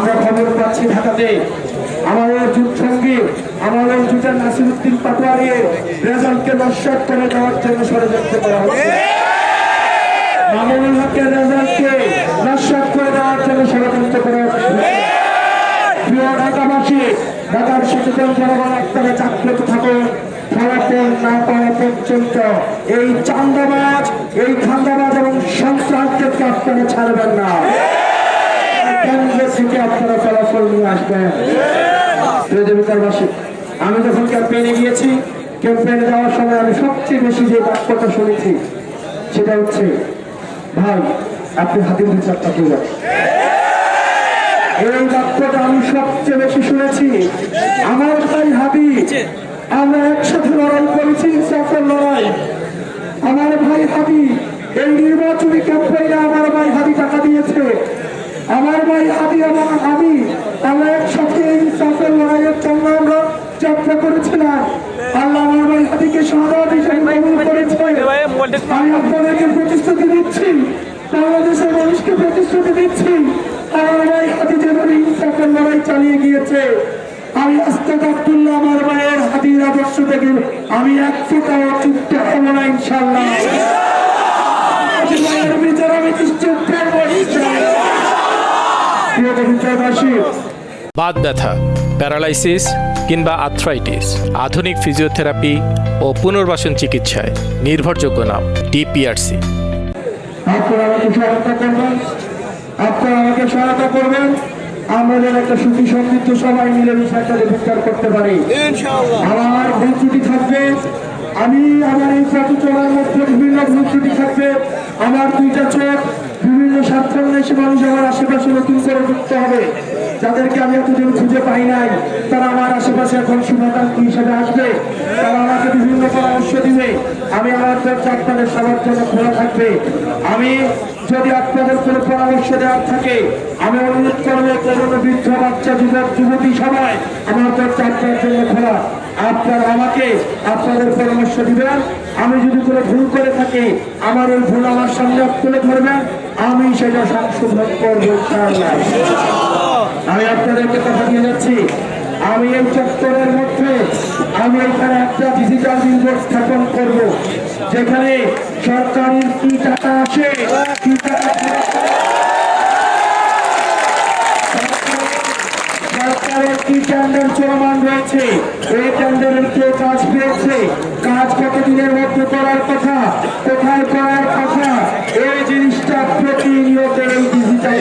আমরা খবর পাচ্ছি ঢাকাতে আমাদের যুগ সঙ্গী আমাদের জুটার নাসিরউদ্দিন পাটোয়ারির রেজাল্টকে নস্যাৎ করে দেওয়ার জন্য ষড়যন্ত্র করা হচ্ছে। মামুনুল হকের রেজাল্টকে নস্যাৎ করে দেওয়ার জন্য ষড়যন্ত্র করা হচ্ছে। প্রিয় ঢাকাবাসী, ঢাকার সচেতন জনগণ আপনারা জাগ্রত থাকুন। ফলাফল না পাওয়া পর্যন্ত এই চাঁদাবাজ, এই ধান্দাবাজ এবং সন্ত্রাসদেরকে আপনারা ছাড়বেন না। কেন্দ্র থেকে আপনারা ফলাফল নিয়ে আসবেন। আমি যখন ক্যাম্পেইনে গিয়েছি, ক্যাম্পেইনে যাওয়ার সময় আমি সবচেয়ে বেশি যে বাক্যটা শুনেছি সেটা হচ্ছে, ভাই আপনি হাতির বিচারটা করবেন। এই বাক্যটা আমি সবচেয়ে বেশি শুনেছি। আমার ভাই হাবি, আমরা একসাথে লড়াই করেছি, ইনসাফের লড়াই। আমার ভাই হাবি এই নির্বাচনী ক্যাম্পেইনে আমার ভাই হাবি টাকা দিয়েছে। আমার ভাই হাবি এবং আমি আমরা একসাথে ইনসাফের লড়াইয়ের জন্য আমরা যাত্রা করেছিলাম। আল্লাহ আমার ভাই হাবিকে শাহাদাত হিসেবে কবুল করেছে। আমি আপনাদেরকে প্রতিশ্রুতি দিচ্ছি, বাংলাদেশের মানুষকে প্রতিশ্রুতি দিচ্ছি, আমার ভাই হাবি যেভাবে ইনসাফের লড়াই চালিয়ে গিয়েছে, আমি আস্তাক আব্দুল্লাহ আমার ভাইয়ের হাবির আদর্শ থেকে আমি এক ফোঁটাও চিন্তা হব না ইনশাআল্লাহ। বিচার আমি নিশ্চিত করব ইনশাআল্লাহ। বাত ব্যথা, প্যারালাইসিস কিংবা আর্থ্রাইটিস, আধুনিক ফিজিওথেরাপি ও পুনর্বাসন চিকিৎসায় নির্ভরযোগ্য নাম ডিপিআরসি। আপনারা আমাকে সহায়তা করবেন, আপনারা আমাকে সহায়তা করবেন। আমরা যেন একটা সুখী সমৃদ্ধ সবাই মিলেমিশে একটা বিচার করতে পারি। আমার ভুল ত্রুটি থাকবে, আমি আমার এই প্রচেষ্টার মধ্যে বিভিন্ন ভুল ত্রুটি থাকবে। আমার দুইটা চোখ বিভিন্ন স্বার্থান্বেষী মানুষ আমার আশেপাশে নতুন করে ঢুকতে হবে, যাদেরকে আমি এতদিন খুঁজে পাই নাই। তারা আমার আশেপাশে এখন শুভাকাঙ্ক্ষী হিসেবে আসবে, তারা আমাকে বিভিন্ন পরামর্শ দিবে। আমি আমার দরজা আপনাদের সবার জন্য খোলা থাকবে। আমি যদি আপনাদের কোনো পরামর্শ দেওয়ার থাকে, আমি অনুরোধ করবো কোনো বৃদ্ধ বাচ্চা যুবক যুবতী সবাই আমার দরজা আপনার জন্য খোলা। আপনারা আমাকে আপনাদের পরামর্শ দিবেন। আমি যদি কোনো ভুল করে থাকি, আমার ওই ভুল আমার সামনে তুলে ধরবেন, আমি সেটা সংশোধন করবো ইনশাআল্লাহ। আমি আপনাদেরকে কথা দিয়ে যাচ্ছি, আমি এই চত্বরের মধ্যে আমি এখানে একটা ডিজিটাল বিলবোর্ড স্থাপন করব, যেখানে সরকারের কি টাকা আসে, কি টাকা সরকারের কি টেন্ডার চলমান রয়েছে, এই টেন্ডারের কে কাজ পেয়েছে, কাজ কতদিনের মধ্যে করার কথা, কোথায় করার কথা, এই জিনিসটা প্রতিনিয়ত এই ডিজিটাল